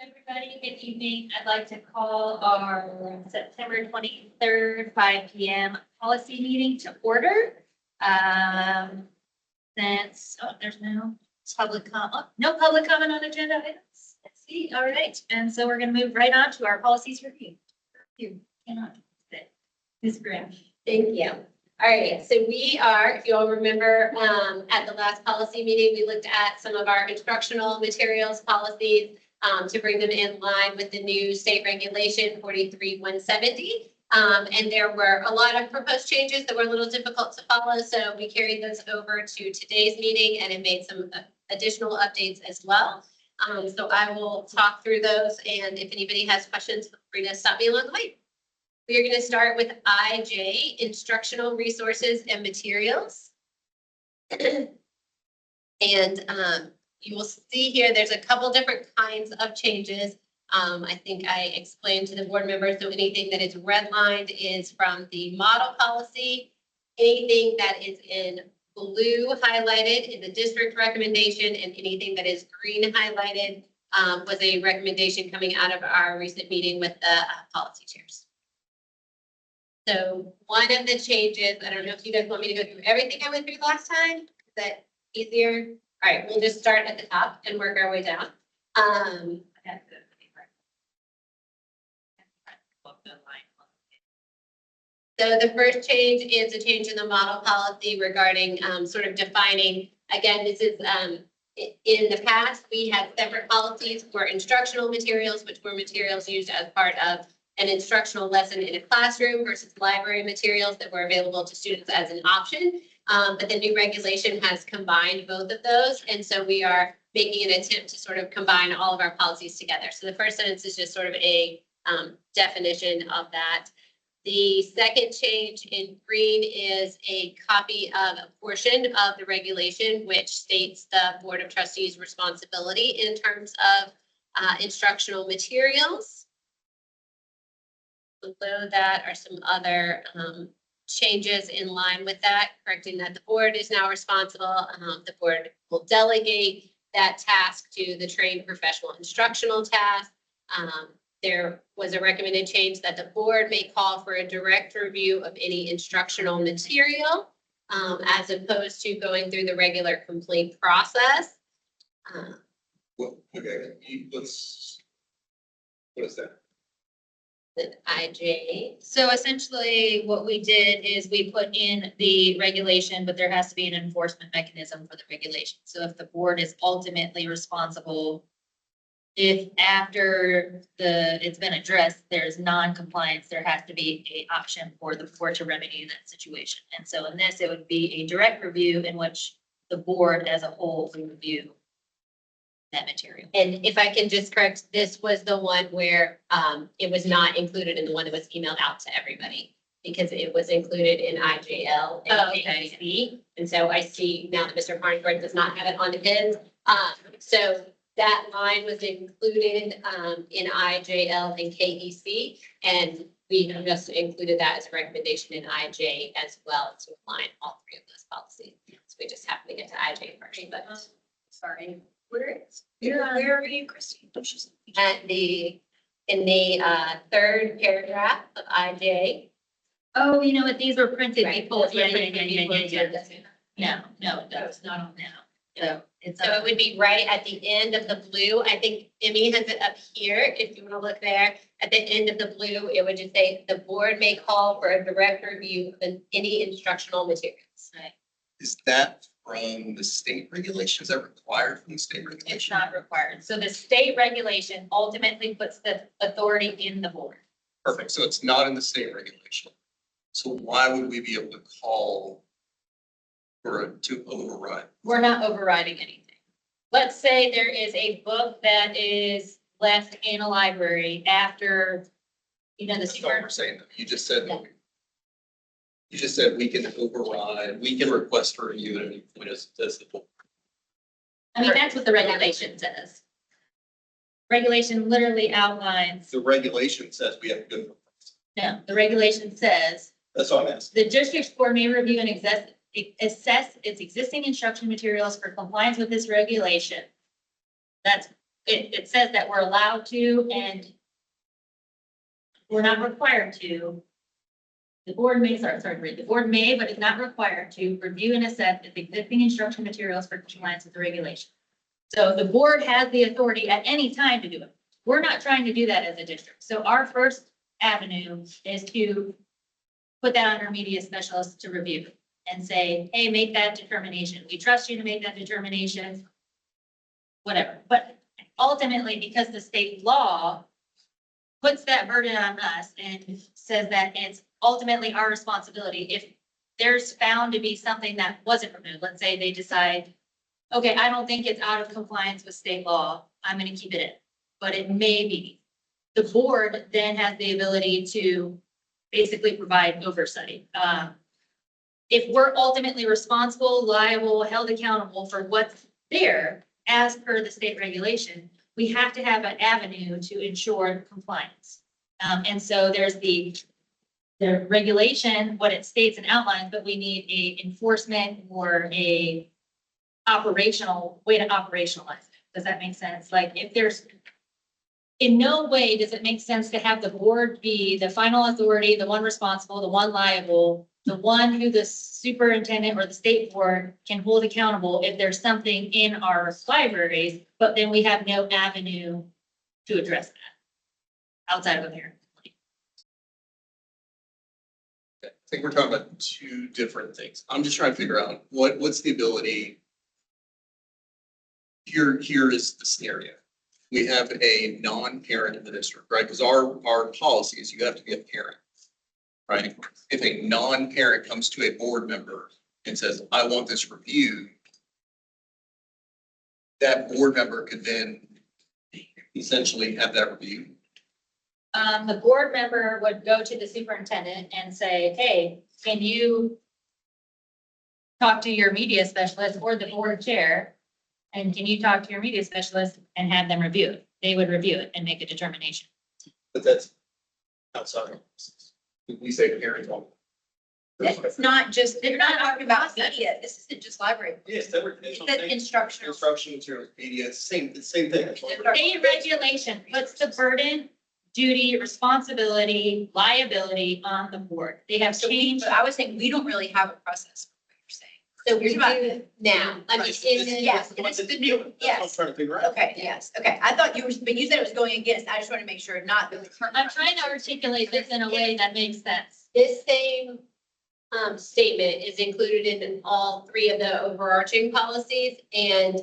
Everybody, good evening. I'd like to call our September 23rd, 5 p.m. policy meeting to order. There's no public comment on agenda items. Let's see. All right. And so we're going to move right on to our policies review. You cannot sit. Ms. Graham. Thank you. All right, so we are, if you all remember, at the last policy meeting, we looked at some of our instructional materials policies to bring them in line with the new state regulation 43-170. And there were a lot of proposed changes that were a little difficult to follow, so we carried those over to today's meeting and it made some additional updates as well. So I will talk through those, and if anybody has questions, feel free to stop me along the way. We are going to start with IJ, instructional resources and materials. And you will see here, there's a couple different kinds of changes. I think I explained to the board members, so anything that is redlined is from the model policy. Anything that is in blue highlighted is a district recommendation, and anything that is green highlighted was a recommendation coming out of our recent meeting with the policy chairs. So one of the changes, I don't know if you guys want me to go through everything I went through last time. Is that easier? All right, we'll just start at the top and work our way down. So the first change is a change in the model policy regarding sort of defining, again, this is in the past, we had separate policies for instructional materials, which were materials used as part of an instructional lesson in a classroom versus library materials that were available to students as an option. But the new regulation has combined both of those. And so we are making an attempt to sort of combine all of our policies together. So the first sentence is just sort of a definition of that. The second change in green is a copy of a portion of the regulation, which states the Board of Trustees' responsibility in terms of instructional materials. Below that are some other changes in line with that, correcting that the board is now responsible. The board will delegate that task to the trained professional instructional task. There was a recommended change that the board may call for a direct review of any instructional material as opposed to going through the regular complaint process. Well, okay, what is that? The IJ. So essentially what we did is we put in the regulation, but there has to be an enforcement mechanism for the regulation. So if the board is ultimately responsible, if after it's been addressed, there's non-compliance, there has to be an option for the board to remedy that situation. And so in this, it would be a direct review in which the board as a whole would review that material. And if I can just correct, this was the one where it was not included in the one that was emailed out to everybody because it was included in IJL and KEC. And so I see now that Mr. Farnsworth does not have it on his. So that line was included in IJL and KEC, and we just included that as a recommendation in IJ as well to align all three of those policies. So we just happen to get to IJ first, but Sorry. where are you, Christine? In the third paragraph of IJ. Oh, you know what? These were printed Right. before. Yeah. No, it's not on now. So it's. So it would be right at the end of the blue. I think Emmy has it up here. If you want to look there at the end of the blue, it would just say the board may call for a direct review of any instructional materials. Right. Is that from the state regulation? Is that required from the state regulation? It's not required. So the state regulation ultimately puts the authority in the board. Perfect. So it's not in the state regulation. So why would we be able to call to override? We're not overriding anything. Let's say there is a book that is left in a library after, the That's not what we're saying. You just said that we can override, we can request for review at any point as the board. I mean, that's what the regulation says. Regulation literally outlines, The regulation says we have good. no, the regulation says That's all I'm asking. the district board may review and assess its existing instruction materials for compliance with this regulation. That's it says that we're allowed to and we're not required to. The board may, the board may, but is not required to review and assess the existing instruction materials for compliance with the regulation. So the board has the authority at any time to do it. We're not trying to do that as a district. So our first avenue is to put that on our media specialist to review and say, hey, make that determination. We trust you to make that determination. Whatever. But ultimately, because the state law puts that burden on us and says that it's ultimately our responsibility. If there's found to be something that wasn't removed, let's say they decide, okay, I don't think it's out of compliance with state law, I'm gonna keep it in, but it may be. The board then has the ability to basically provide oversight. If we're ultimately responsible, liable, held accountable for what's there as per the state regulation, we have to have an avenue to ensure compliance. And so there's the regulation, what it states and outlines, but we need a enforcement or a operational way to operationalize it. Does that make sense? Like if there's, in no way does it make sense to have the board be the final authority, the one responsible, the one liable, the one who the superintendent or the state board can hold accountable if there's something in our libraries, but then we have no avenue to address that outside of a parent. I think we're talking about two different things. I'm just trying to figure out what's the ability. Here is the scenario. We have a non-parent in the district, right? Because our policy is you have to be a parent, right? If a non-parent comes to a board member and says, I want this reviewed, that board member could then essentially have that reviewed. The board member would go to the superintendent and say, hey, can you talk to your media specialist or the board chair? And can you talk to your media specialist and have them review it? They would review it and make a determination. But that's outside of this. We say parent only. It's not just, They're they're not not talking about process. media. This isn't just library. Yes, that were. It says instructional. Instruction materials, media, it's the same thing. State regulation puts the burden, duty, responsibility, liability on the board. They have changed. But I was saying, we don't really have a process. For what you're saying. So we You're talking do now. I mean, in the. Yes, and it's the new, That's what I'm yes. trying to figure out. Okay, yes, okay. I thought you were, but you said it was going against. I just want to make sure not. that the current- I'm trying to articulate this in a way that makes sense. This same statement is included in all three of the overarching policies, and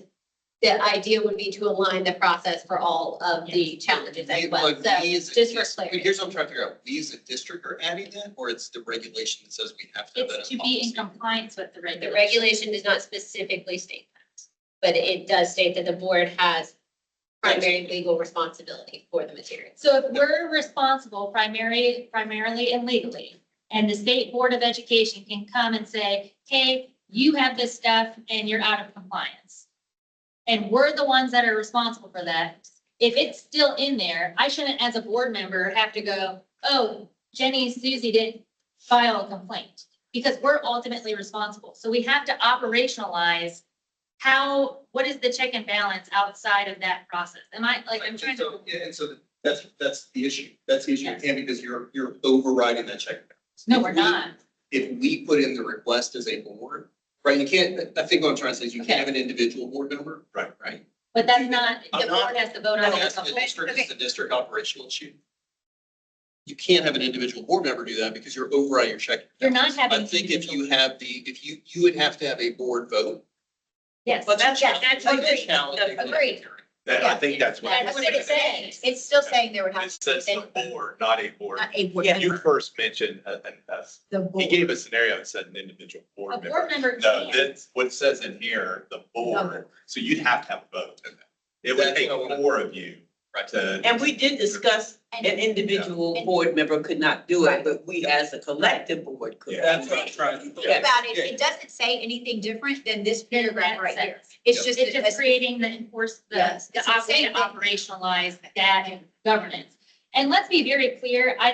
the idea would be to align the process for all of the challenges as well. But So we as a just for dis- clarity. Here's what I'm trying to figure out. We as a district are adding that, or it's the regulation that says we have to have that. It's to be in compliance with the The regulation. regulation does not specifically state that, but it does state that the board has primary legal responsibility for the material. So if we're responsible primarily and legally, and the state board of education can come and say, hey, you have this stuff and you're out of compliance. And we're the ones that are responsible for that. If it's still in there, I shouldn't, as a board member, have to go, oh, Jenny, Susie didn't file a complaint. Because we're ultimately responsible. So we have to operationalize what is the check and balance outside of that process? Am I, like, I'm trying to. So, yeah, and so that's the issue. That's the issue, Yes. Tammy, because you're overriding that check. No, If we're we- not. If we put in the request as a board, right, you can't, I think what I'm trying to say is you can't have an individual board member. Right. But that's not, the I'm not- board has to vote on I'm it. asking the district, it's the district operational issue. You can't have an individual board member do that because you're overriding your check. You're not having. I think if you have you would have to have a board vote. Yes. But that's, Yes, that's agreed. Challenging Agreed. that, I think that's what. That's what it says. It's still saying there would have. It says the board, not a board. Not a board You member. first mentioned, The he board. gave a scenario that said an individual A board member. board member No, can. that's what it says in here, the board, so you'd have to have a vote. It would That's take what I wanna- 4 of you to. And we did discuss an individual board member could not do it, but we as a collective board could. Yeah. That's what I'm trying to. Think about it, it doesn't say anything different than this paragraph that right here. sense. It's just. It's just creating the Yes, the it's the same thing. operationalize that and governance. And let's be very clear, I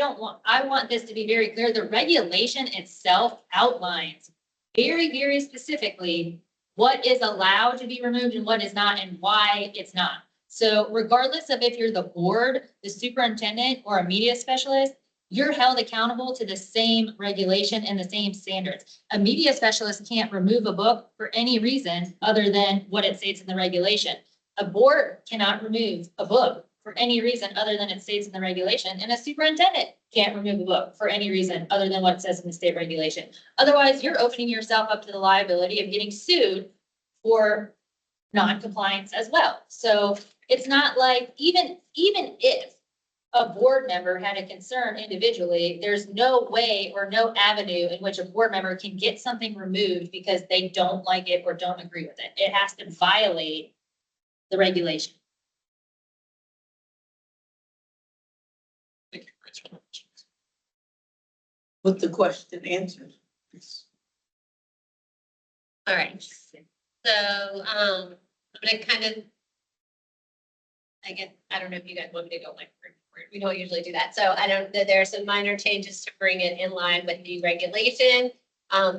want this to be very clear, the regulation itself outlines very, very specifically what is allowed to be removed and what is not and why it's not. So regardless of if you're the board, the superintendent, or a media specialist, you're held accountable to the same regulation and the same standards. A media specialist can't remove a book for any reason other than what it states in the regulation. A board cannot remove a book for any reason other than it states in the regulation, and a superintendent can't remove a book for any reason other than what it says in the state regulation. Otherwise, you're opening yourself up to the liability of getting sued for non-compliance as well. So it's not like, even if a board member had a concern individually, there's no way or no avenue in which a board member can get something removed because they don't like it or don't agree with it. It has to violate the regulation. Thank you for answering my questions. With the question answered. All right. So, I'm gonna kind of, I don't know if you guys want me to go like word for word. We don't usually do that. So there are some minor changes to bring it in line with the regulation.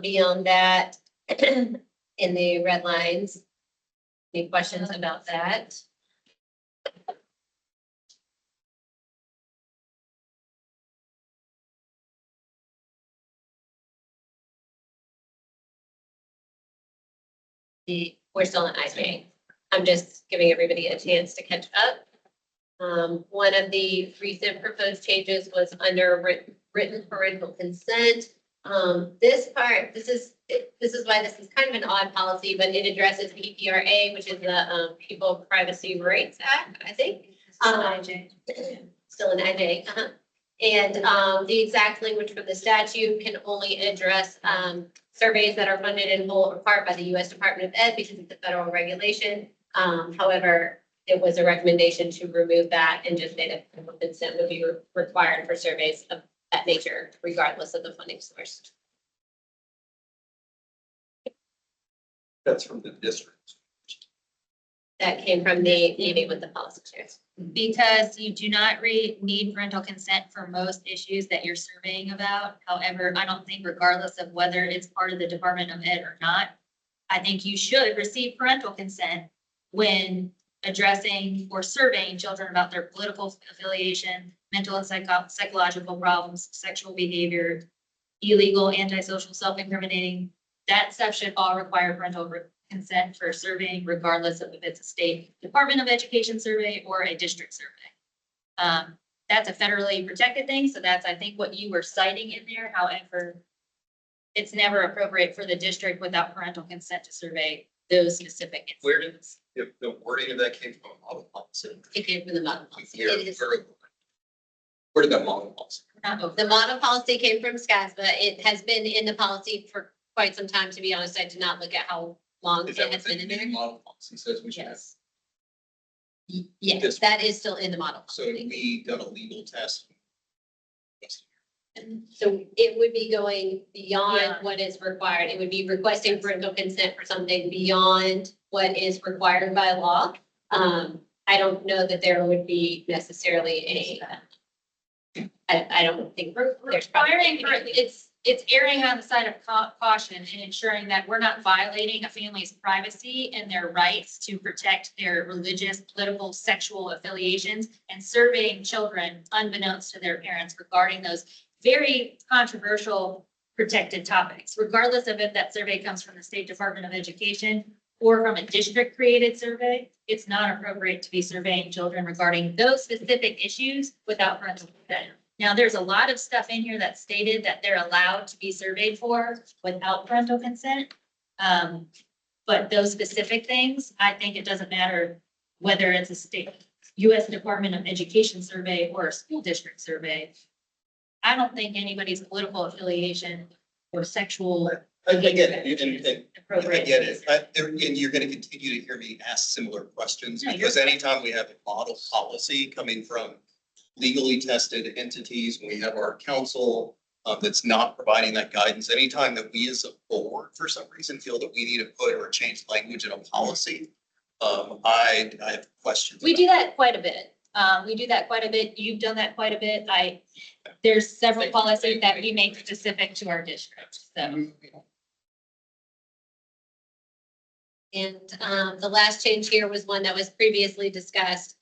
Beyond that, in the red lines. Any questions about that? We're still in IJ. I'm just giving everybody a chance to catch up. One of the recent proposed changes was under written parental consent. This part, this is why this is kind of an odd policy, but it addresses PPRA, which is the People Privacy Rights Act, I think. Still in IJ. And the exact language from the statute can only address surveys that are funded in whole or part by the U.S. Department of Ed because it's a federal regulation. However, it was a recommendation to remove that and just say that parental consent would be required for surveys of that nature, regardless of the funding source. That's from the district. That came from the meeting with the policy chairs. Because you do not need parental consent for most issues that you're surveying about. However, I don't think regardless of whether it's part of the Department of Ed or not, I think you should receive parental consent when addressing or surveying children about their political affiliation, mental and psychological problems, sexual behavior, illegal, antisocial, self-incriminating. That stuff should all require parental consent for surveying, regardless of if it's a state Department of Education survey or a district survey. That's a federally protected thing, so that's, I think, what you were citing in there. However, it's never appropriate for the district without parental consent to survey those specific Where did- instances. If the wording of that came from a model policy. It came from the model policy. Here, It is- where did that model policy? Not over. The model policy came from SCASBA. It has been in the policy for quite some time, to be honest. I did not look at how long Is it that has what been in the there. model policy says we should have? Yes. Yes, This- that is still in the model So policy. we done a legal test. So it would be going beyond Yeah. what is required. It would be requesting parental consent for something beyond what is required by law. I don't know that there would be necessarily I don't think there's Requiring, probably. it's erring on the side of caution and ensuring that we're not violating a family's privacy and their rights to protect their religious, political, sexual affiliations and surveying children unbeknownst to their parents regarding those very controversial protected topics, regardless of if that survey comes from the State Department of Education or from a district created survey. It's not appropriate to be surveying children regarding those specific issues without parental consent. Now, there's a lot of stuff in here that stated that they're allowed to be surveyed for without parental consent. But those specific things, I think it doesn't matter whether it's a state, U.S. Department of Education survey or a school district survey. I don't think anybody's political affiliation or sexual. I get it, and I appropriate. get it. And you're gonna continue to hear me ask similar questions, No, you're because fine. anytime we have a model policy coming from legally tested entities, when we have our council that's not providing that guidance, anytime that we as a board, for some reason, feel that we need to put or change language in a policy, I have questions. We do that quite a bit. We do that quite a bit. You've done that quite a bit. There's several policies that we make specific to our district, so. And the last change here was one that was previously discussed,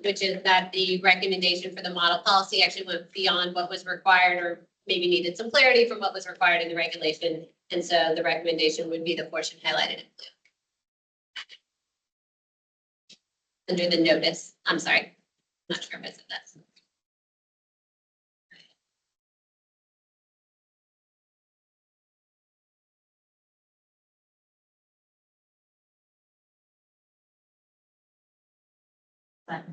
which is that the recommendation for the model policy actually went beyond what was required or maybe needed some clarity from what was required in the regulation. And so the recommendation would be the portion highlighted in blue. Under the notice, I'm sorry, not sure if I said that. But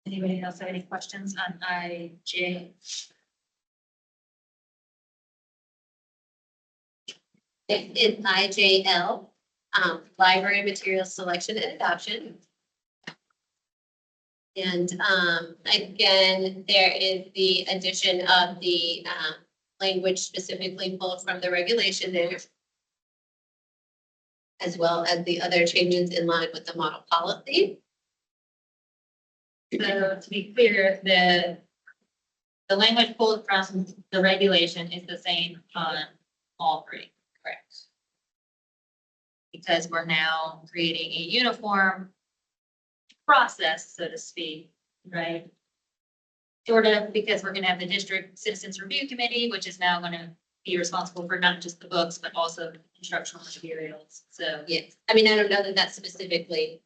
anybody else have any questions on IJ? It's IJL, library material selection and adoption. And again, there is the addition of the language specifically pulled from the regulation there, as well as the other changes in line with the model policy. So to be clear, the language pulled from the regulation is the same on all three. Correct. Because we're now creating a uniform process, so to speak, right? Sort of, because we're gonna have the district citizens review committee, which is now gonna be responsible for not just the books, but also instructional materials, so. Yes, I mean, I don't know that that's specifically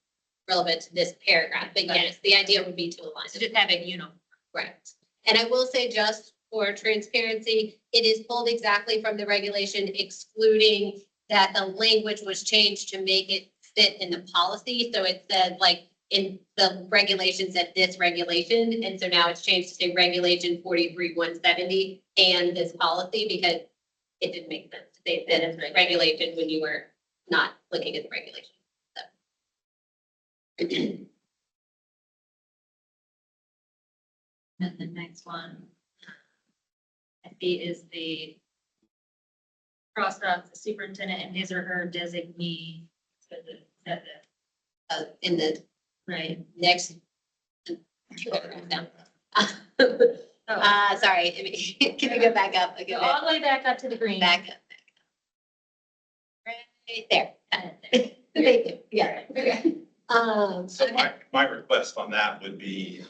relevant to this paragraph, but yes, the idea would be to align. So just having, you know, Correct. And I will say, just for transparency, it is pulled exactly from the regulation, excluding that the language was changed to make it fit in the policy. So it said, like, in the regulations said this regulation, and so now it's changed to say regulation 43-170 and this policy, because it didn't make sense to say that it's regulation when you were not looking at the regulation. and the next one. I see is the cross off the superintendent and his or her designee. So that In the right. next. Oh, Sorry, can you go back up? go all the way back up to the green. Back up. Right there. There. Thank you. Yeah. So my request on that would be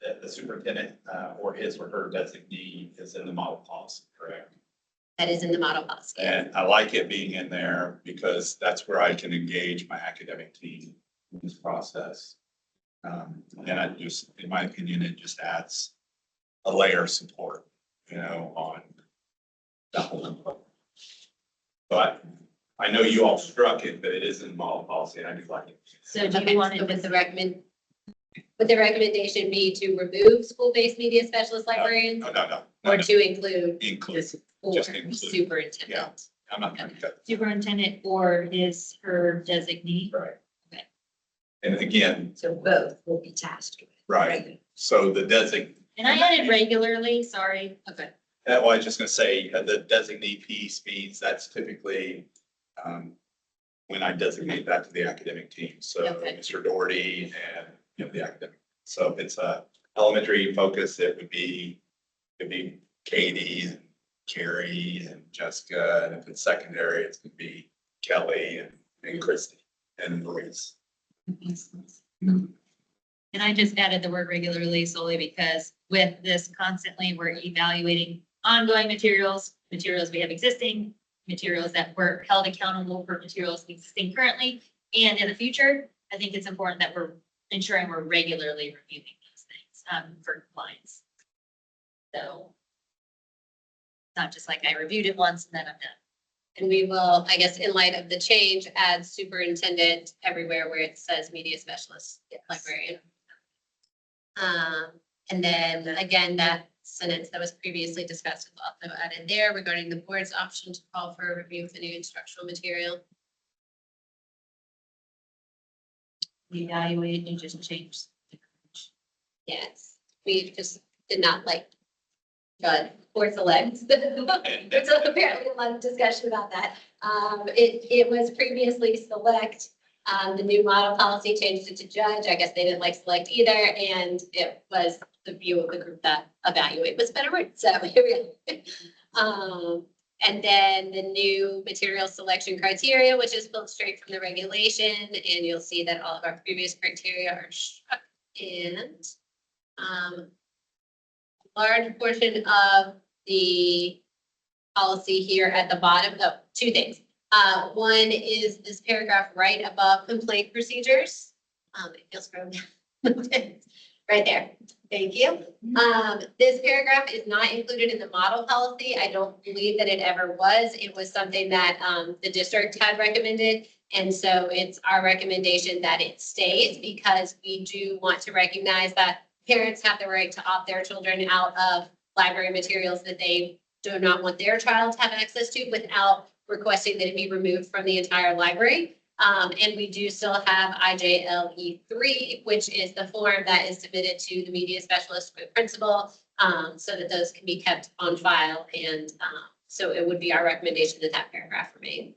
that the superintendent or his or her designee is in the model policy, correct? That is in the model policy. And I like it being in there because that's where I can engage my academic team in this process. And I just, in my opinion, it just adds a layer of support, you know, on that whole. But I know you all struck it, but it is in model policy and I do like it. So do Okay, you want so to would the recommendation be to remove school-based media specialist librarians No. or to include Include, or just include. superintendent? I'm not trying to cut. superintendent or his, her designee? Right. Okay. And again, So both will be tasked with. right, so the And I added regularly, sorry. Okay. well, I was just gonna say, the designee piece means that's typically, when I designate that to the academic team, so Okay. Mr. Doherty and, you know, the academic. So if it's a elementary focus, it'd be Katie and Carrie and Jessica, and if it's secondary, it's gonna be Kelly and Christy and Louise. And I just added the word regularly solely because with this constantly, we're evaluating ongoing materials, materials we have existing, materials that we're held accountable for materials existing currently and in the future. I think it's important that we're ensuring we're regularly reviewing those things for compliance. So it's not just like I reviewed it once and then I'm done. And we will, I guess, in light of the change, add superintendent everywhere where it says media specialist, librarian. And then again, that sentence that was previously discussed is also added there regarding the board's option to call for a review of the new instructional material. Evaluate and just change. Yes, we just did not like Good, or select. There's apparently a lot of discussion about that. It was previously select. The new model policy changed it to judge. I guess they didn't like select either, and it was the view of the group that evaluate was a better word. So here we go. And then the new material selection criteria, which is pulled straight from the regulation, and you'll see that all of our previous criteria are struck in. Large portion of the policy here at the bottom, oh, two things. One is this paragraph right above complaint procedures. It feels from right there. Thank you. This paragraph is not included in the model policy. I don't believe that it ever was. It was something that the district had recommended. And so it's our recommendation that it stays because we do want to recognize that parents have the right to opt their children out of library materials that they do not want their child to have access to without requesting that it be removed from the entire library. And we do still have IJLE3, which is the form that is submitted to the media specialist with principal, so that those can be kept on file. And so it would be our recommendation that that paragraph remain.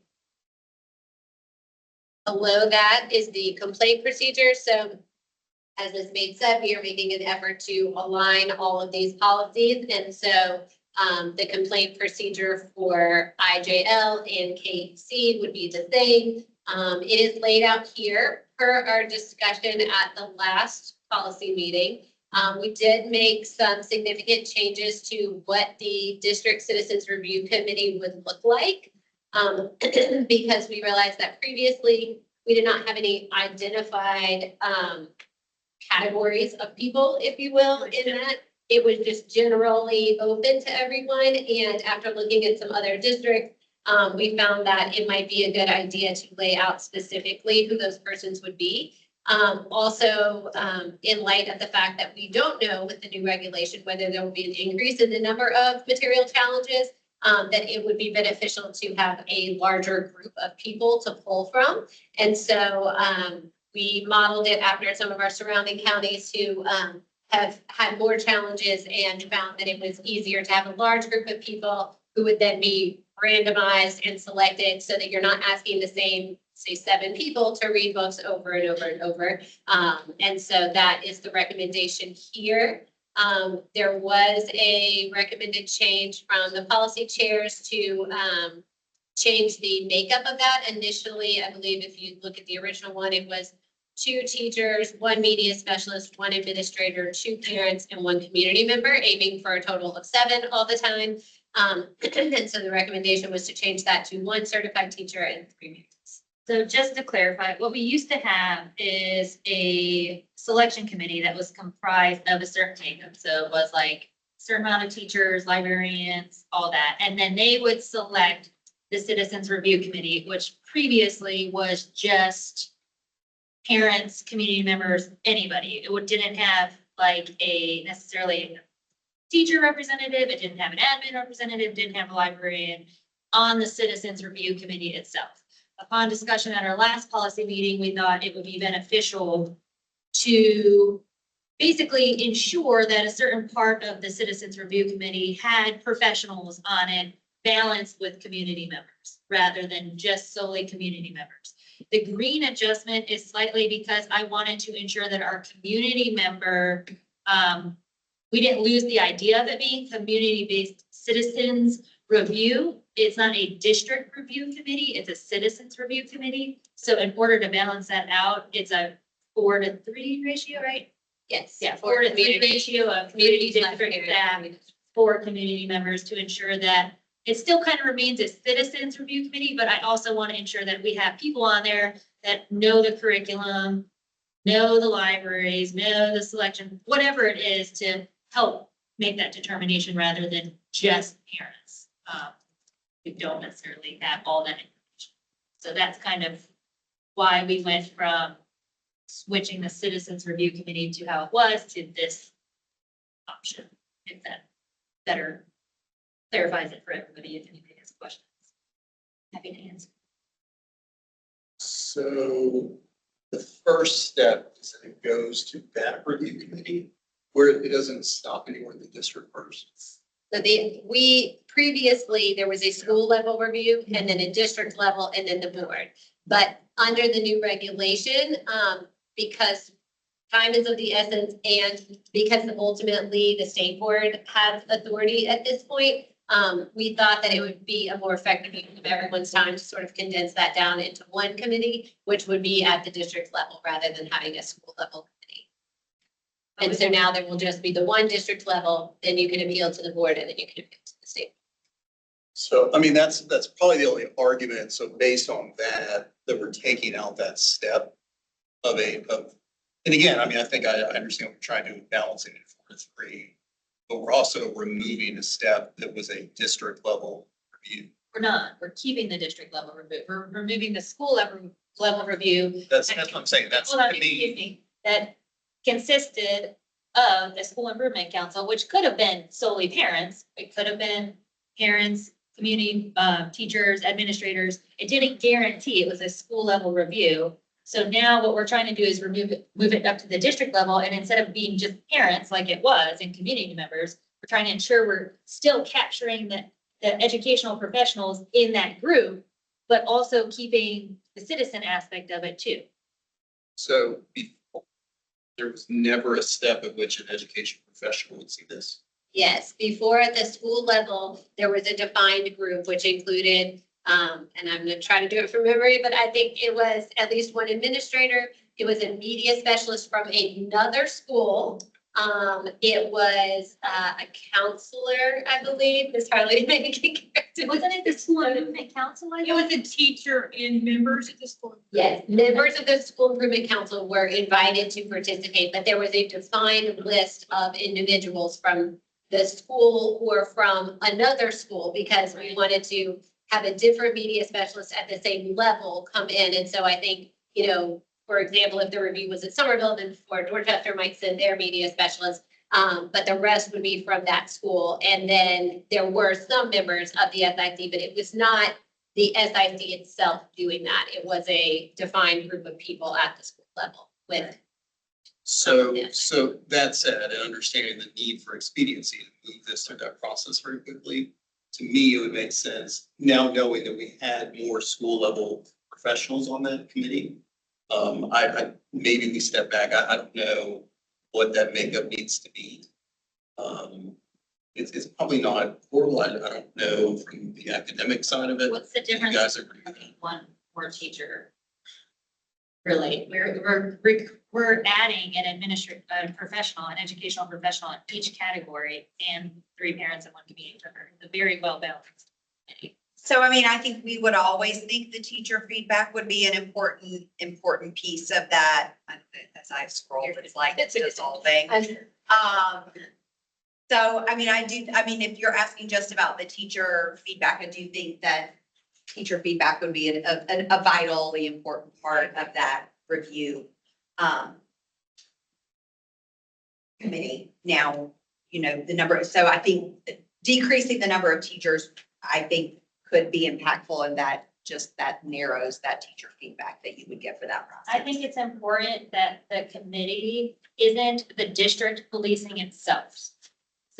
Below that is the complaint procedure. So as Ms. Bates said, we are making an effort to align all of these policies. And so the complaint procedure for IJL and KC would be the same. It is laid out here per our discussion at the last policy meeting. We did make some significant changes to what the District Citizens Review Committee would look like. Because we realized that previously we did not have any identified categories of people, if you will, in that. It was just generally open to everyone. And after looking at some other districts, we found that it might be a good idea to lay out specifically who those persons would be. Also, in light of the fact that we don't know with the new regulation whether there will be an increase in the number of material challenges, that it would be beneficial to have a larger group of people to pull from. And so we modeled it after some of our surrounding counties who have had more challenges and found that it was easier to have a large group of people who would then be randomized and selected so that you're not asking the same, say, 7 people to read books over and over and over. And so that is the recommendation here. There was a recommended change from the policy chairs to change the makeup of that. Initially, I believe if you look at the original one, it was 2 teachers, 1 media specialist, 1 administrator, 2 parents, and 1 community member, aiming for a total of 7 all the time. And so the recommendation was to change that to 1 certified teacher and 3 parents. So just to clarify, what we used to have is a selection committee that was comprised of a certain makeup. So it was like a certain amount of teachers, librarians, all that. And then they would select the Citizens Review Committee, which previously was just parents, community members, anybody. It didn't have like a necessarily teacher representative. It didn't have an admin representative, didn't have a librarian on the Citizens Review Committee itself. Upon discussion at our last policy meeting, we thought it would be beneficial to basically ensure that a certain part of the Citizens Review Committee had professionals on it balanced with community members rather than just solely community members. The green adjustment is slightly because I wanted to ensure that our community member, we didn't lose the idea of it being community-based citizens review. It's not a district review committee, it's a citizens review committee. So in order to balance that out, it's a 4-to-3 ratio, right? Yes. Yeah, 4-to-3 ratio of community district staff for community members to ensure that it still kind of remains a citizens review committee, but I also want to ensure that we have people on there that know the curriculum, know the libraries, know the selection, whatever it is to help make that determination rather than just parents. We don't necessarily have all that information. So that's kind of why we went from switching the Citizens Review Committee to how it was to this option. If that better clarifies it for everybody, if anybody has questions. Happy to answer. So the first step is that it goes to that review committee where it doesn't stop anywhere in the district first. So previously, there was a school level review and then a district level and then the board. But under the new regulation, because time is of the essence and because ultimately the state board has authority at this point, we thought that it would be a more effective use of everyone's time to sort of condense that down into one committee, which would be at the district level rather than having a school level committee. And so now there will just be the one district level, then you can appeal to the board and then you can appeal to the state. So, I mean, that's probably the only argument. So based on that we're taking out that step of and again, I mean, I think I understand what we're trying to do, balancing it 4-3, but we're also removing a step that was a district level review. We're not, we're keeping the district level review, we're removing the school level review. That's what I'm saying. That's Hold on, to excuse me, me, that consisted of the school improvement council, which could have been solely parents. It could have been parents, community, teachers, administrators. It didn't guarantee it was a school level review. So now what we're trying to do is move it up to the district level. And instead of being just parents like it was and community members, we're trying to ensure we're still capturing the educational professionals in that group, but also keeping the citizen aspect of it too. so before, there was never a step at which an education professional would see this. Yes, before at the school level, there was a defined group which included, and I'm gonna try to do it from memory, but I think it was at least one administrator. It was a media specialist from another school. It was a counselor, I believe, Ms. Harley, maybe can correct it. Wasn't it the school improvement council? I It was a teacher and members at the school. Yes, members of the school improvement council were invited to participate, but there was a defined list of individuals from the school or from another school because we wanted to have a different media specialist at the same level come in. And so I think, you know, for example, if the review was at Somerville, then for Dorchester might send their media specialist. But the rest would be from that school. And then there were some members of the SIC, but it was not the SIC itself doing that. It was a defined group of people at the school level with. So, Yeah. so that said, and understanding the need for expediency to move this through that process very quickly, to me, it would make sense now knowing that we had more school level professionals on that committee. Maybe we step back. I don't know what that makeup needs to be. It's probably not horrible. I don't know from the academic side of it. What's the Do you difference guys agree with that? between one more teacher? Really, we're adding an professional, an educational professional in each category and 3 parents and 1 community member. It's a very well balanced. So, I mean, I think we would always think the teacher feedback would be an important piece of that. As I scrolled, it's like it's dissolving. So, I mean, if you're asking just about the teacher feedback, I do think that teacher feedback would be a vitally important part of that review committee. Now, you know, so I think decreasing the number of teachers, I think could be impactful in that narrows that teacher feedback that you would get for that process. I think it's important that the committee isn't the district policing itself.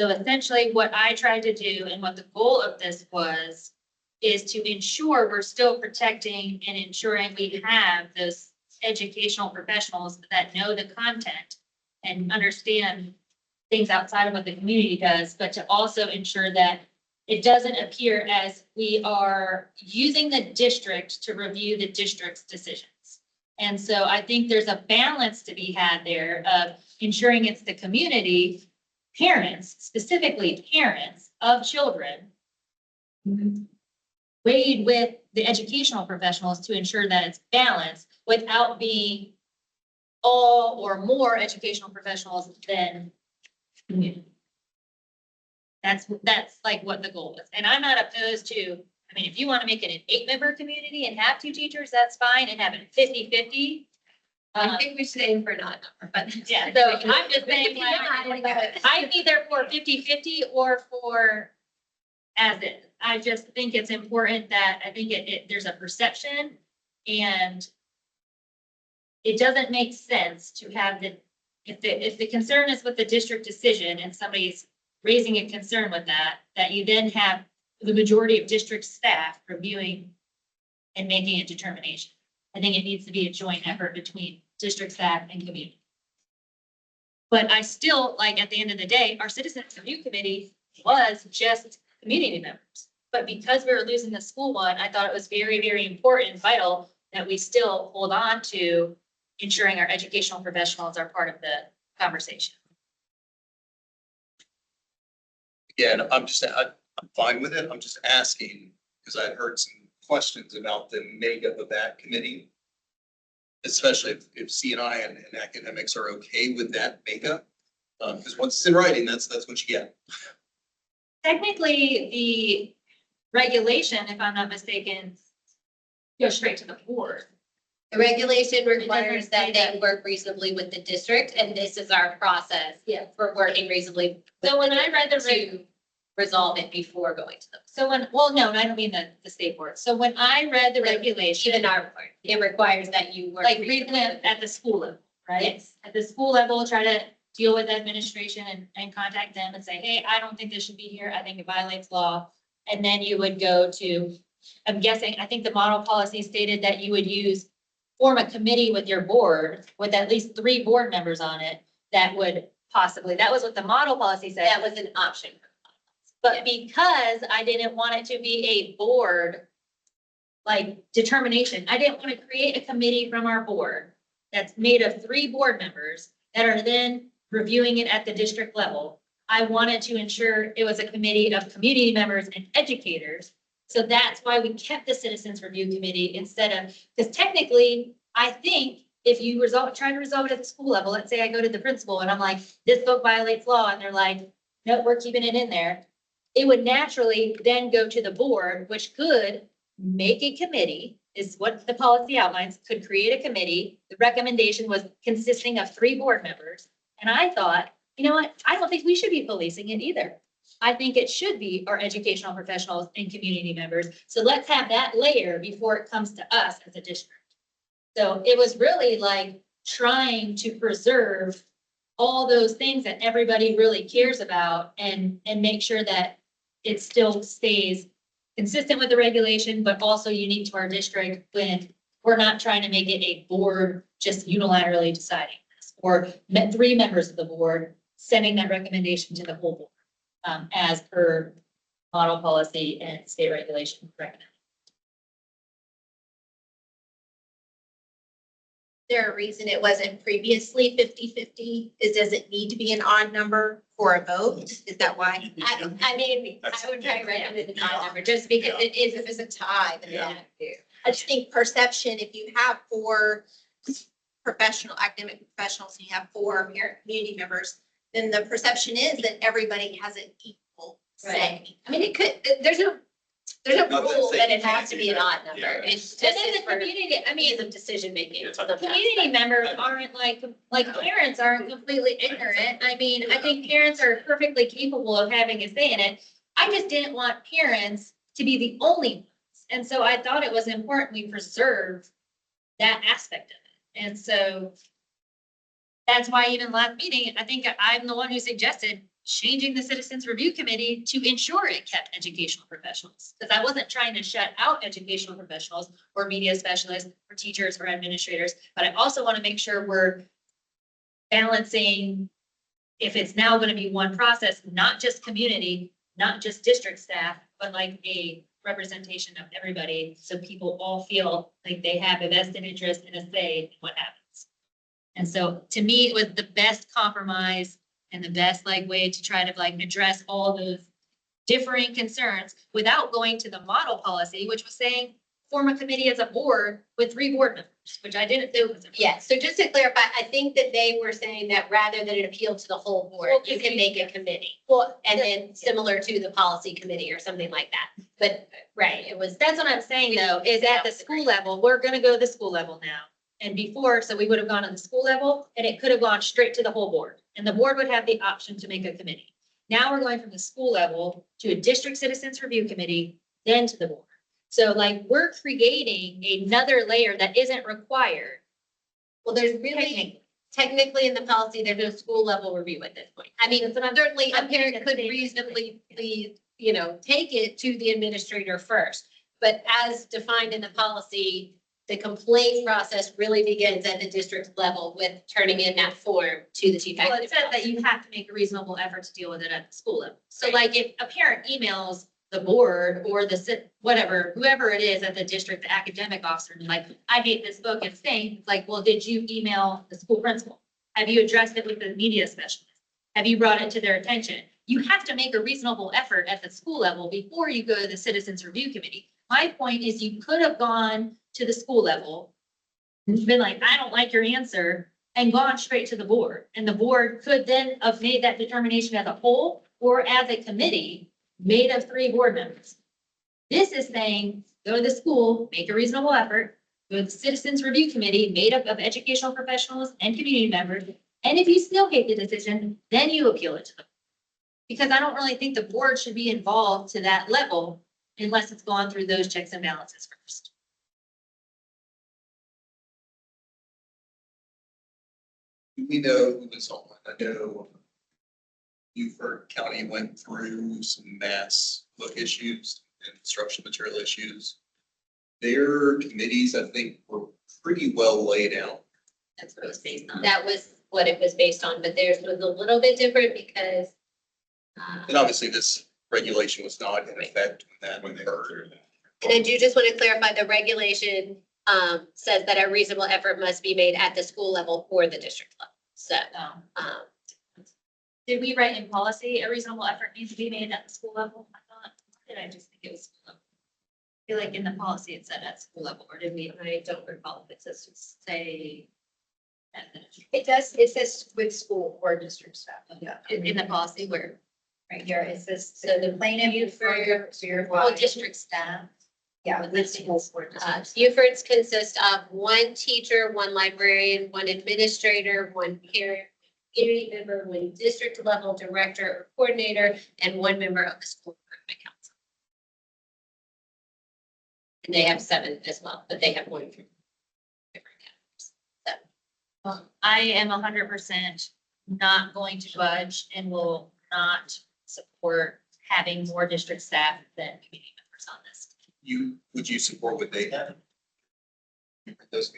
So essentially what I tried to do and what the goal of this was is to ensure we're still protecting and ensuring we have those educational professionals that know the content and understand things outside of what the community does, but to also ensure that it doesn't appear as we are using the district to review the district's decisions. And so I think there's a balance to be had there of ensuring it's the community, parents, specifically parents of children, weighed with the educational professionals to ensure that it's balanced without being all or more educational professionals than community. That's like what the goal is. And I'm not opposed to, I mean, if you want to make it an 8-member community and have 2 teachers, that's fine, and have it 50-50. I think we should aim for not number, but. Yeah, so I'm just saying, like, I'm either for 50-50 or for as is. I just think it's important that, I think there's a perception, and it doesn't make sense to have if the concern is with the district decision and somebody's raising a concern with that you then have the majority of district staff reviewing and making a determination. I think it needs to be a joint effort between district staff and community. But I still, like, at the end of the day, our citizens review committee was just community members. But because we were losing the school one, I thought it was very, very important and vital that we still hold on to ensuring our educational professionals are part of the conversation. Again, I'm fine with it. I'm just asking, because I heard some questions about the makeup of that committee. Especially if CNI and academics are okay with that makeup. Because once it's in writing, that's what you get. Technically, the regulation, if I'm not mistaken, goes straight to the board. The regulation requires say that they that. work reasonably with the district, and this is our process. Yeah. For working reasonably. So when with I read the to resolve it before going to them. So when, well, no, I don't mean the state board. So when I read the regulation, Even our report, it requires that you work. like read reasonably them with at the school level, right? Yes. At the school level, try to deal with administration and contact them and say, hey, I don't think this should be here. I think it violates law. And then you would go to, I'm guessing, I think the model policy stated that you would form a committee with your board with at least 3 board members on it that would possibly, that was what the model policy said. That was an option. But because I didn't want it to be a board, like, determination, I didn't want to create a committee from our board that's made of 3 board members that are then reviewing it at the district level. I wanted to ensure it was a committee of community members and educators. So that's why we kept the Citizens Review Committee instead of, because technically, I think if you try to resolve it at the school level, let's say I go to the principal and I'm like, this book violates law, and they're like, no, we're keeping it in there. It would naturally then go to the board, which could make a committee, is what the policy outlines, could create a committee. The recommendation was consisting of 3 board members. And I thought, you know what? I don't think we should be policing it either. I think it should be our educational professionals and community members. So let's have that layer before it comes to us as a district. So it was really like trying to preserve all those things that everybody really cares about and make sure that it still stays consistent with the regulation, but also unique to our district when we're not trying to make it a board just unilaterally deciding this, or 3 members of the board sending that recommendation to the whole board, as per model policy and state regulation recommend. There a reason it wasn't previously 50-50? Does it need to be an odd number for a vote? Is that why? I mean, I would try to recommend an odd number, just because it is, If it's a tie, then Yeah. yeah. I just think perception, if you have 4 academic professionals, and you have 4 parent community members, then the perception is that everybody has an equal say. I mean, it could, there's no Not that rule they that it can't has to do be an that. odd number. Yeah. It's And just then is the for community, I mean, ease of decision making. It's community members aren't like parents aren't completely ignorant. I mean, I think parents are perfectly capable of having a say in it. I just didn't want parents to be the only ones. And so I thought it was important we preserve that aspect of it. And so that's why even last meeting, I think I'm the one who suggested changing the Citizens Review Committee to ensure it kept educational professionals. Because I wasn't trying to shut out educational professionals or media specialists or teachers or administrators, but I also want to make sure we're balancing, if it's now going to be one process, not just community, not just district staff, but like a representation of everybody. So people all feel like they have a vested interest and a say in what happens. And so to me, it was the best compromise and the best like way to try to like address all those differing concerns without going to the model policy, which was saying form a committee as a board with 3 board members, which I didn't do. Yeah, so just to clarify, I think that they were saying that rather than it appeal to the whole board, Well, you can make a committee. Well, And then similar to the policy committee or something like that. But, right, it was, that's what I'm saying though, is at the school level, we're gonna go to the school level now. And before, so we would have gone to the school level and it could have gone straight to the whole board. And the board would have the option to make a committee. Now we're going from the school level to a district citizens review committee, then to the board. So like we're creating another layer that isn't required. well, there's really, technically in the policy, there's no school level review at this point. I mean, certainly a parent could reasonably, take it to the administrator first. But as defined in the policy, the complaint process really begins at the district level with turning in that form to the chief Well, it academic says that officer. you have to make a reasonable effort to deal with it at the school level. So like if a parent emails the board or whatever, whoever it is at the district, the academic officer, and like, I hate this book, it's saying, it's like, well, did you email the school principal? Have you addressed it with the media specialist? Have you brought it to their attention? You have to make a reasonable effort at the school level before you go to the citizens review committee. My point is you could have gone to the school level, and been like, I don't like your answer, and gone straight to the board. And the board could then have made that determination as a whole or as a committee made of 3 board members. This is saying, go to the school, make a reasonable effort, go to the citizens review committee made up of educational professionals and community members. And if you still hate the decision, then you appeal it to them. Because I don't really think the board should be involved to that level unless it's gone through those checks and balances first. Do we know who was on? I know Beaufort County went through some mass book issues and instructional material issues. Their committees, I think, were pretty well laid out. That's what it was based on. That was what it was based on, but theirs was a little bit different because And obviously, this regulation was not in effect When they occurred. heard that. and I do just want to clarify, the regulation says that a reasonable effort must be made at the school level or the district level. So, um, Did we write in policy, a reasonable effort needs to be made at the school level? I thought, or did I just think it was school level? I feel like in the policy it said at school level, or did we, I don't recall if it says to say. at the- It does, it says with school or district staff. Yeah. In the policy where, Right here, it says, So the plaintiff for all district staff. Yeah, with school or Beaufort's consist of 1 teacher, 1 librarian, 1 administrator, 1 parent, community member, 1 district level director or coordinator, and 1 member of the school improvement council. And they have 7 as well, but they have 1 from different categories. I am 100% not going to budge and will not support having more district staff than community members on this. Would you support what they have? Those-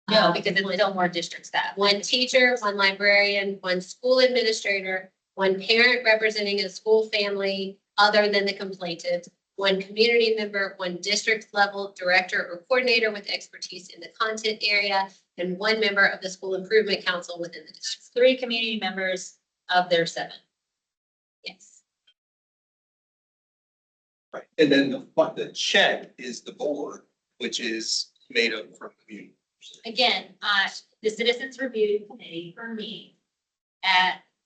No, because it's still more district staff. 1 teacher, 1 librarian, 1 school administrator, 1 parent representing a school family other than the complainant, 1 community member, 1 district level director or coordinator with expertise in the content area, and 1 member of the school improvement council within the district. 3 community members of their 7. Yes. Right, and then the check is the board, which is made up from community. Again, the citizens review committee for me,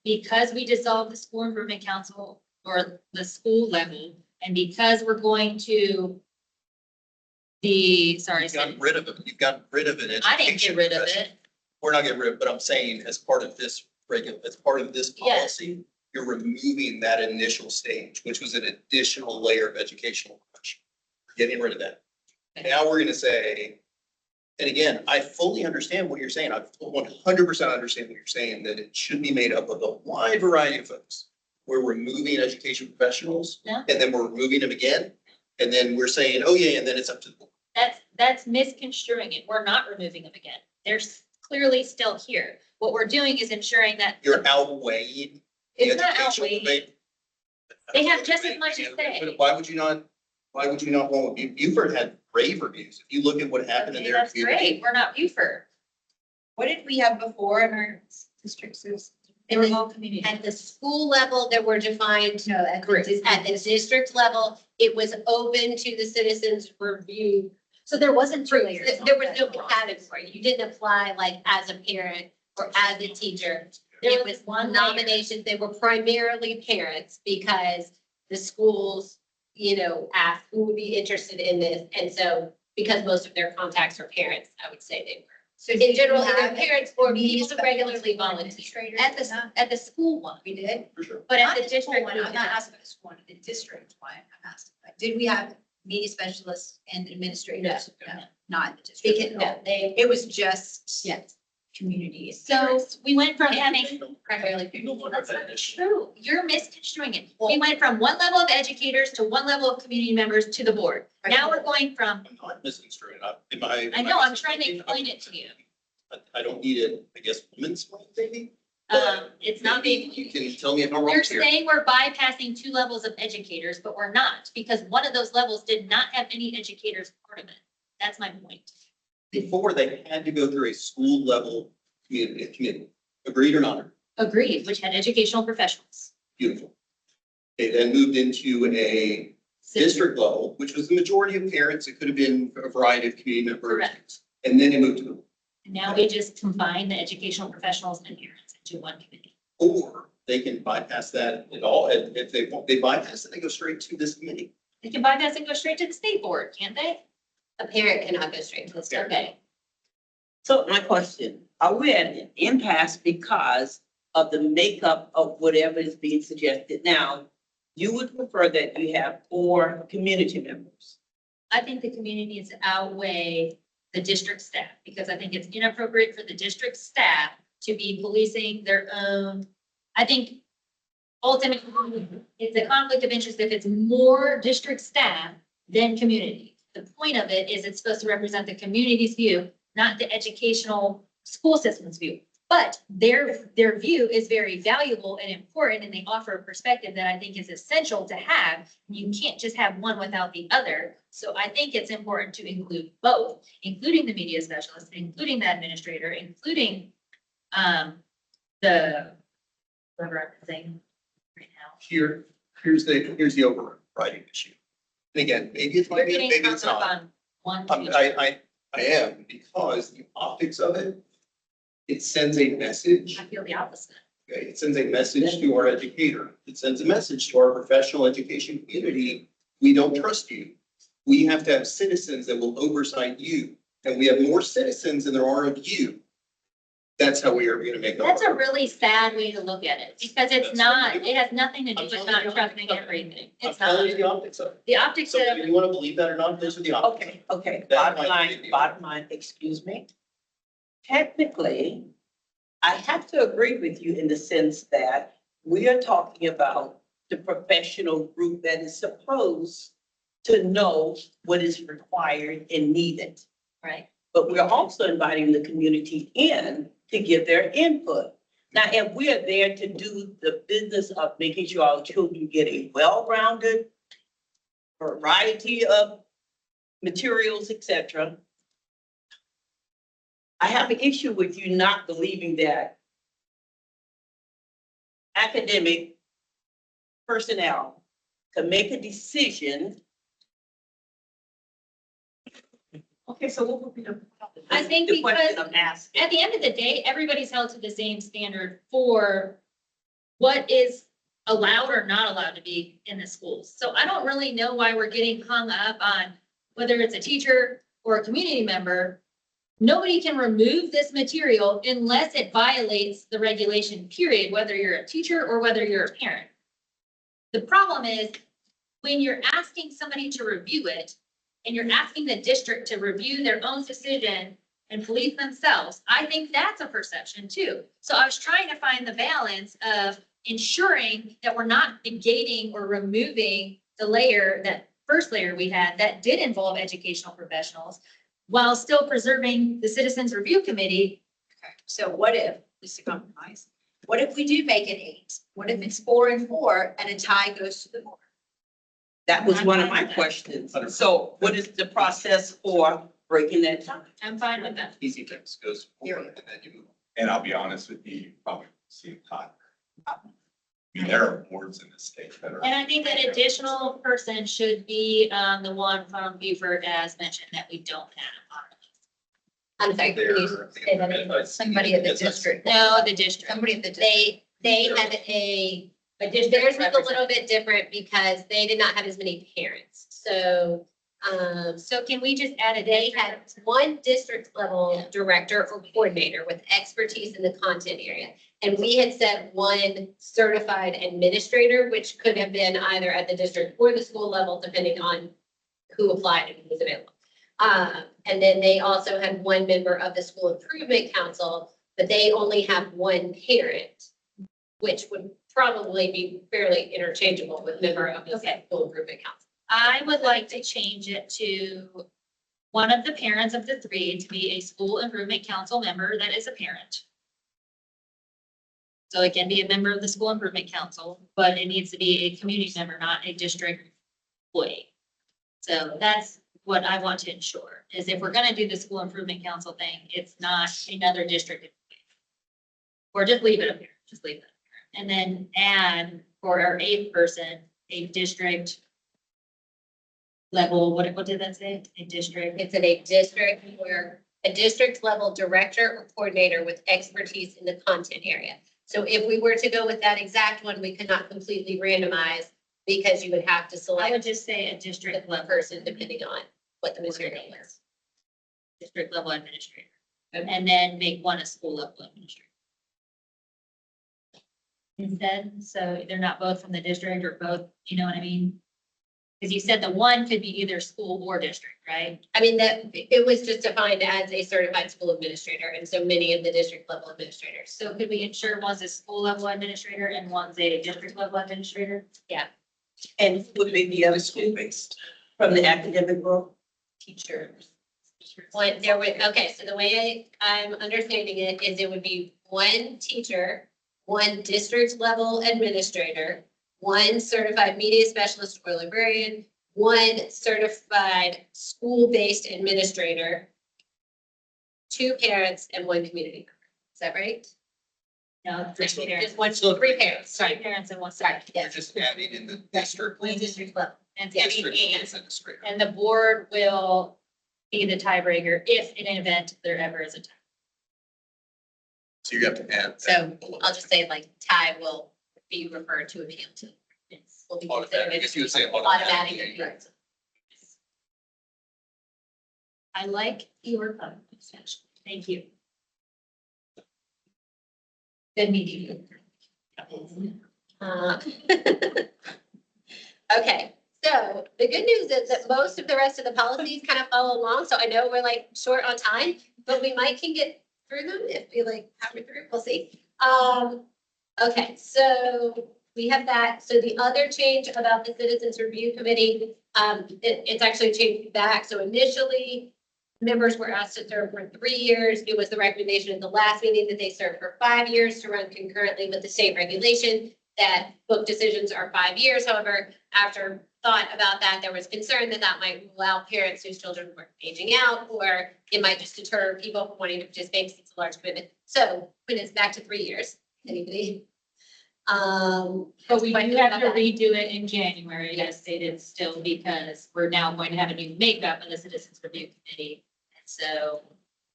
because we dissolved the school improvement council or the school level, and because we're going to sorry, You've gotten rid of it, you've gotten rid of it. I didn't get rid of it. We're not getting rid of it, but I'm saying as part of this as part of this Yes. policy, you're removing that initial stage, which was an additional layer of educational profession. Getting rid of that. Now we're gonna say, and again, I fully understand what you're saying. I 100% understand what you're saying, that it should be made up of a wide variety of folks. We're removing education professionals, Yeah. and then we're removing them again. And then we're saying, oh yeah, and then it's up to the board. That's misconstruing it. We're not removing them again. They're clearly still here. What we're doing is ensuring that. You're outweighing. the It's not educational outweighing. debate. They have just as much to say. But why would you not want, Beaufort had rave reviews. If you look at what happened in Okay, their that's community. great. We're not Beaufort. What did we have before in our districts? They were all community. At the school level, there were defined No, at groups. At the district level, it was open to the citizens review. So there wasn't 2 There layers. was no category. You didn't apply like as a parent or as a teacher. There It was was one nominations. They were primarily parents because the schools, asked who would be interested in this. And so because most of their contacts are parents, I would say they were. So In general, either parents or people who regularly volunteer. Administrators? At the school one, We did? For sure. but at Not the the school district one, we I'm not didn't. asking about the school one, the district one, I'm asking. Did we have media specialists and administrators? No. Not in the district. No, It was just. yes. communities. So we went from having. Primarily. That's not true. You're misconstruing it. We went from one level of educators to one level of community members to the board. Now we're going from, I'm not misconstruing it. I know, I'm trying to explain it to you. I don't need it, I guess, women's, maybe? It's not being. You can tell me if I'm wrong You're here. saying we're bypassing two levels of educators, but we're not, because one of those levels did not have any educators part of it. That's my point. Before, they had to go through a school level committee. Agreed or not? Agreed, which had educational professionals. Beautiful. They then moved into a district level, which was the majority of parents. It could have been a variety of community members. Correct. And then they moved to the, Now we just combine the educational professionals and parents into one committee. or they can bypass that at all. And if they bypass it, they go straight to this committee. They can bypass and go straight to the state board, can't they? A parent cannot go straight to the state. Okay. So my question, are we at an impasse because of the makeup of whatever is being suggested? Now, you would prefer that you have 4 community members. I think the communities outweigh the district staff, because I think it's inappropriate for the district staff to be policing their own. I think ultimately, it's a conflict of interest if it's more district staff than community. The point of it is it's supposed to represent the community's view, not the educational school system's view. But their view is very valuable and important, and they offer a perspective that I think is essential to have. You can't just have one without the other. So I think it's important to include both, including the media specialist, including the administrator, including the whatever I'm saying right now. Here's the overriding issue. And again, maybe it's We're maybe getting maybe it's hung up not. on one. I am, because the optics of it, it sends a message. I feel the opposite. Okay, it sends a message to our educator. It sends a message to our professional education community. We don't trust you. We have to have citizens that will oversight you. And we have more citizens than there are of you. That's how we are going to make. That's a really sad way to look at it, because it's not, it has nothing to do with not trusting everything. I'm It's telling you not. the optics of it. The optics So of, whether you want to believe that or not, those are the optics. Okay, That might be the- bottom line, excuse me. Technically, I have to agree with you in the sense that we are talking about the professional group that is supposed to know what is required and needed. right, But we're also inviting the community in to give their input. Now, if we are there to do the business of making sure our children get a well-rounded variety of materials, et cetera, I have an issue with you not believing that academic personnel to make a decision. Okay, so what would be the? I think the question because I'm asking? at the end of the day, everybody's held to the same standard for what is allowed or not allowed to be in the schools. So I don't really know why we're getting hung up on whether it's a teacher or a community member. Nobody can remove this material unless it violates the regulation, period, whether you're a teacher or whether you're a parent. The problem is when you're asking somebody to review it and you're asking the district to review their own decision and police themselves, I think that's a perception too. So I was trying to find the balance of ensuring that we're not negating or removing the layer, that first layer we had that did involve educational professionals, while still preserving the Citizens Review Committee. Okay, so what if, just to compromise, what if we do make it 8? What if it's 4 and 4 and a tie goes to the board? That was one of my questions. So what is the process for breaking that tie? I'm fine with that. Easy fix goes forward and then you move on. And I'll be honest with you, you probably see it hot. I mean, there are boards in the state that are. And I think that additional person should be the one from Beaufort, as mentioned, that we don't have. I'm sorry, can you say that again? Somebody at the district. No, the district. Somebody at the district. They had a, theirs was a little bit different because they did not have as many parents. So, So can we just add a they day? had one district level director or coordinator with expertise in the content area. And we had said one certified administrator, which could have been either at the district or the school level, depending on who applied and who was available. And then they also had one member of the school improvement council, but they only have one parent, which would probably be fairly interchangeable with member of the Okay. school improvement council. I would like to change it to one of the parents of the three to be a school improvement council member that is a parent. So it can be a member of the school improvement council, but it needs to be a community member, not a district employee. So that's what I want to ensure, is if we're gonna do the school improvement council thing, it's not another district employee. Or just leave it up here, just leave it. And then add for our eighth person, a district level, what did that say? A district? It's in a district where a district level director or coordinator with expertise in the content area. So if we were to go with that exact one, we could not completely randomize because you would have to I would select just say a the district one level, person depending on what the material is. district level administrator. And then make one a school level administrator. Instead, so they're not both from the district or both, you know what I mean? Because you said the one could be either school or district, right? I mean, that, it was just defined as a certified school administrator, and so many of the district level administrators. So could we ensure one's a school level administrator and one's a district level administrator? And would be the other school-based from the academic role? Teachers. One, there would, okay, so the way I'm understanding it is it would be one teacher, one district level administrator, one certified media specialist or librarian, one certified school-based administrator, two parents and one community member. Is that right? No, just parents. Just one, three parents, Sorry, sorry. parents and one Sorry, side. You're yes. just adding in the district. One district level. And District and- administrator. and the board will be the tiebreaker if in an event there ever is a tie. So you have to add. that So below. I'll just say like tie will be referred to appeal to. Will be Automatic. considered I guess you would say automatic automatic. appeal. I like your comments, Ashley. Thank you. Good meeting you. Uh, Okay, so the good news is that most of the rest of the policies kind of follow along, so I know we're like short on time, but we might can get through them if we like power through, we'll see. Okay, so we have that. So the other change about the Citizens Review Committee, it's actually changed back. So initially, members were asked to serve for 3 years. It was the recommendation at the last meeting that they serve for 5 years to run concurrently with the state regulation that book decisions are 5 years. However, after thought about that, there was concern that that might rule out parents whose children were aging out, or it might just deter people from wanting to participate because it's a large commitment. So when it's back to 3 years, anybody? But we do have to redo it in January, as stated still, because we're now going to have a new makeup of the Citizens Review Committee. So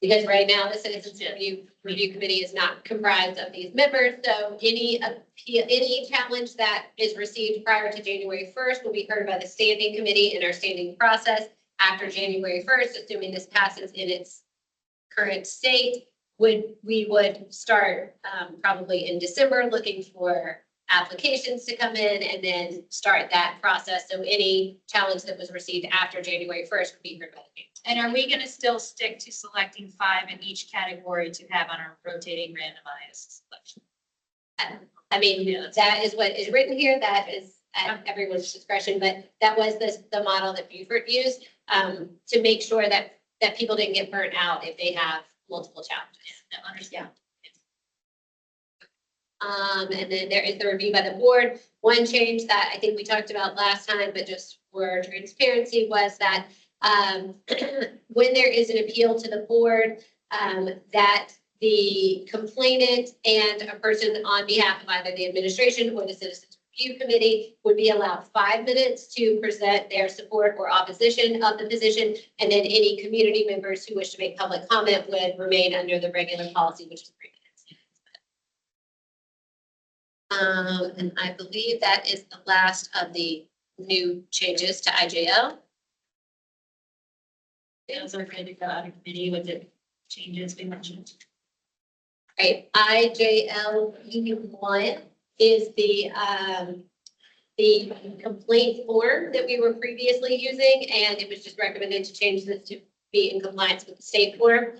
Because right now, the Citizens Review Committee is not comprised of these members, so any appeal, any challenge that is received prior to January 1st will be heard by the standing committee in our standing process. After January 1st, assuming this passes in its current state, we would start probably in December looking for applications to come in and then start that process. So any challenge that was received after January 1st would be heard by the committee. and are we gonna still stick to selecting 5 in each category to have on our rotating randomized selection? I mean, that is what is written here. That is at everyone's discretion, but that was the model that Beaufort used to make sure that people didn't get burnt out if they have multiple challenges. No, understand. And then there is the review by the board. One change that I think we talked about last time, but just for transparency, was that when there is an appeal to the board, that the complainant and a person on behalf of either the administration or the Citizens Review Committee would be allowed 5 minutes to present their support or opposition of the position. And then any community members who wish to make public comment would remain under the regular policy, which is 3 minutes. And I believe that is the last of the new changes to IJL. Those are good to go out of committee with the changes we mentioned. Right, IJL E1 is the complaint form that we were previously using, and it was just recommended to change this to be in compliance with the state form.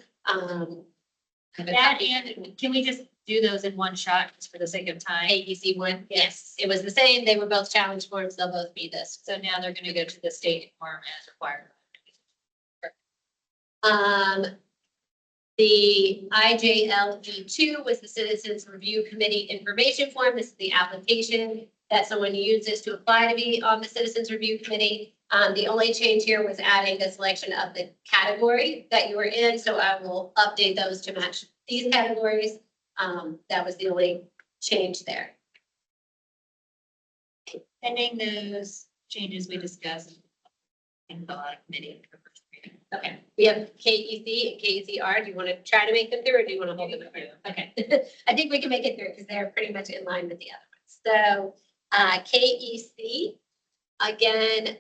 That and can we just do those in one shot just for the sake of time? AEC one, yes, it was the same. They were both challenge forms. They'll both be this. So now they're gonna go to the state form as required. The IJLE2 was the Citizens Review Committee Information Form. This is the application that someone uses to apply to be on the Citizens Review Committee. The only change here was adding the selection of the category that you were in, so I will update those to match these categories. That was the only change there. Pending those changes we discussed in the committee. for first reading. Okay, we have KEC and KECR. Do you want to try to make them through or do you want to hold them over? Okay, I think we can make it through because they're pretty much in line with the other ones. So KEC, again,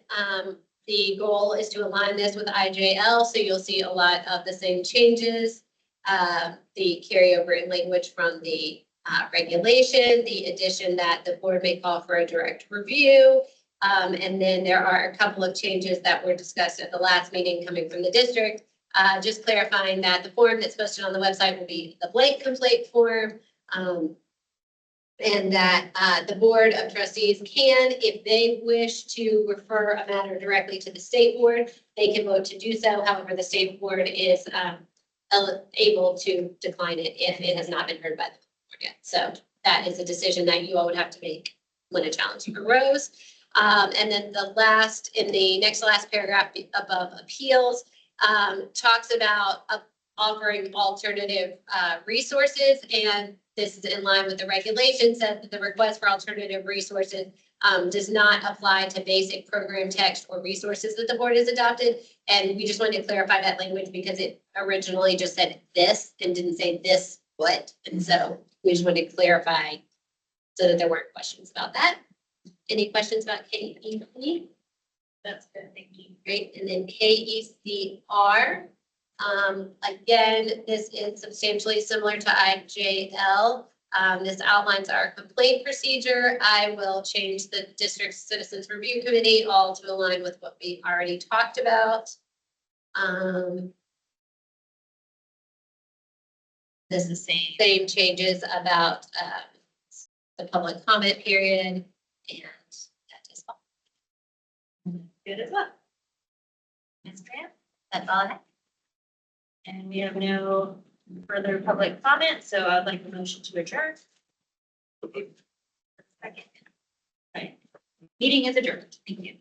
the goal is to align this with IJL, so you'll see a lot of the same changes. The carryover in language from the regulation, the addition that the board may call for a direct review. And then there are a couple of changes that were discussed at the last meeting coming from the district. Just clarifying that the form that's posted on the website will be the blank complaint form. And that the Board of Trustees can, if they wish to refer a matter directly to the state board, they can vote to do so. However, the state board is able to decline it if it has not been heard by the board yet. So that is a decision that you all would have to make when a challenge arose. And then the last, in the next to last paragraph above appeals, talks about offering alternative resources, and this is in line with the regulation, says that the request for alternative resources does not apply to basic program text or resources that the board has adopted. And we just wanted to clarify that language because it originally just said this and didn't say this what. And so we just wanted to clarify so that there weren't questions about that. Any questions about KEC? That's good, thank you. Great, and then KECR. Again, this is substantially similar to IJL. This outlines our complaint procedure. I will change the district citizens review committee all to align with what we already talked about. This is the same. Same changes about the public comment period, and that is all. Good as well. Ms. Graham, that's all I have. And we have no further public comment, so I'd like a motion to adjourn. Second. Right. Meeting is adjourned. Thank you.